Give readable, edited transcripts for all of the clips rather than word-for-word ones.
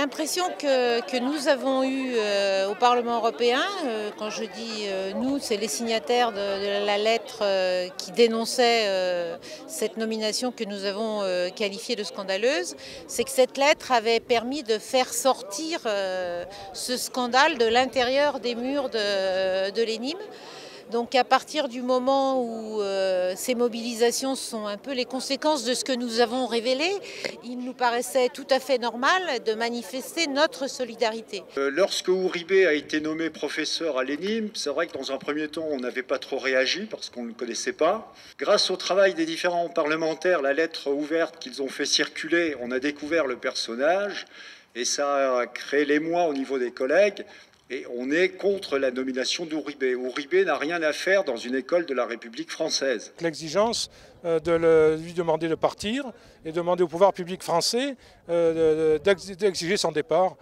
l'impression que nous avons eu au Parlement européen, quand je dis nous, c'est les signataires de la lettre qui dénonçait cette nomination que nous avons qualifiée de scandaleuse, c'est que cette lettre avait permis de faire sortir ce scandale de l'intérieur des murs de l'ENIM. Donc à partir du moment où ces mobilisations sont un peu les conséquences de ce que nous avons révélé, il nous paraissait tout à fait normal de manifester notre solidarité. Lorsque Uribe a été nommé professeur à l'ENIM, c'est vrai que dans un premier temps, on n'avait pas trop réagi parce qu'on ne le connaissait pas. Grâce au travail des différents parlementaires, la lettre ouverte qu'ils ont fait circuler, on a découvert le personnage et ça a créé l'émoi au niveau des collègues. Et on est contre la nomination d'Uribe. Uribe n'a rien à faire dans une école de la République française. L'exigence de lui demander de partir et demander au pouvoir public français d'exiger son départ.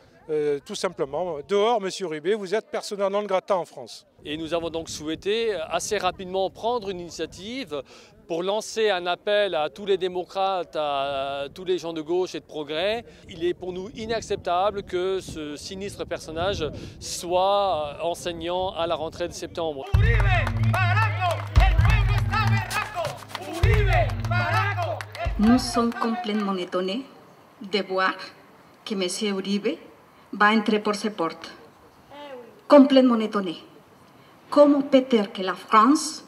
Tout simplement, dehors, monsieur Uribe, vous êtes persona non grata en France. Et nous avons donc souhaité assez rapidement prendre une initiative pour lancer un appel à tous les démocrates, à tous les gens de gauche et de progrès. Il est pour nous inacceptable que ce sinistre personnage soit enseignant à la rentrée de septembre. Nous sommes complètement étonnés de voir que M. Uribe va entrer por ces portes. Complètement étonnés. Comment peut-être que la France,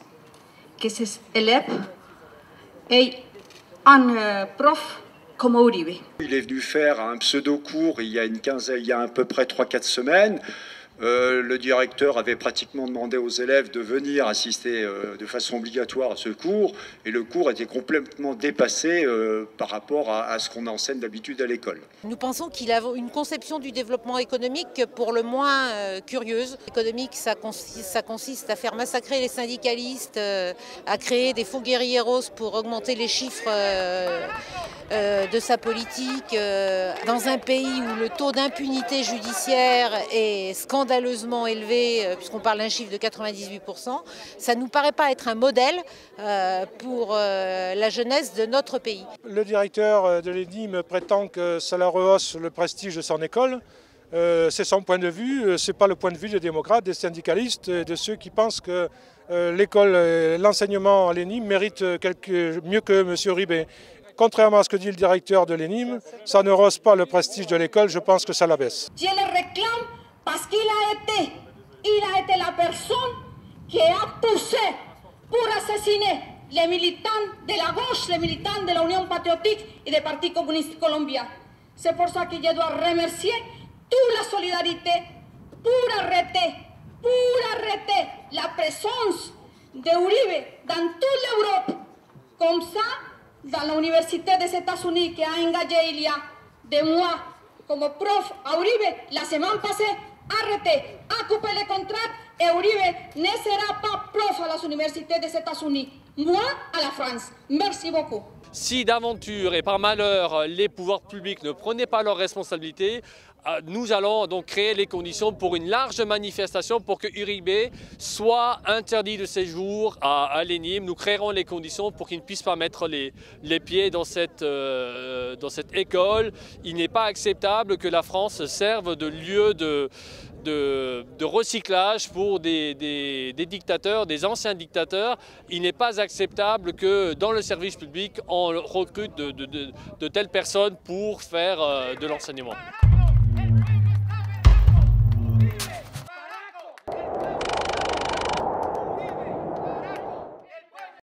que ses élèves, ait un prof comme Uribe? Il est venu faire un pseudo-cours il y a à peu près 3-4 semaines. Le directeur avait pratiquement demandé aux élèves de venir assister de façon obligatoire à ce cours et le cours était complètement dépassé par rapport à ce qu'on enseigne d'habitude à l'école. Nous pensons qu'il a une conception du développement économique pour le moins curieuse. L'économique, ça consiste à faire massacrer les syndicalistes, à créer des faux guerrilleros pour augmenter les chiffres de sa politique. Dans un pays où le taux d'impunité judiciaire est scandaleusement élevé, puisqu'on parle d'un chiffre de 98%, ça ne nous paraît pas être un modèle pour la jeunesse de notre pays. Le directeur de l'ENIM prétend que ça la rehausse le prestige de son école. C'est son point de vue, ce n'est pas le point de vue des démocrates, des syndicalistes, de ceux qui pensent que l'école, l'enseignement à l'ENIM mérite mieux que M. Uribe. Contrairement à ce que dit le directeur de l'ENIM, ça ne rehausse pas le prestige de l'école, je pense que ça l'abaisse. Je le réclame parce qu'il a été la personne qui a poussé pour assassiner les militants de la gauche, les militants de l'Union patriotique et du Parti communiste colombien. C'est pour ça que je dois remercier toute la solidarité pour arrêter la présence de Uribe dans toute l'Europe. Comme ça, dans l'université des États-Unis qui a engagé il y a des mois comme prof à Uribe, la semaine passée, arrêté, a coupé les contrats et Uribe ne sera pas prof à les universités des États-Unis. Moi, à la France. Merci beaucoup. Si d'aventure et par malheur les pouvoirs publics ne prenaient pas leurs responsabilités, nous allons donc créer les conditions pour une large manifestation pour que Uribe soit interdit de séjour à l'ENIM. Nous créerons les conditions pour qu'il ne puisse pas mettre les pieds dans cette école. Il n'est pas acceptable que la France serve de lieu de recyclage pour des dictateurs, des anciens dictateurs. Il n'est pas acceptable que dans le service public, on recrute de telles personnes pour faire de l'enseignement.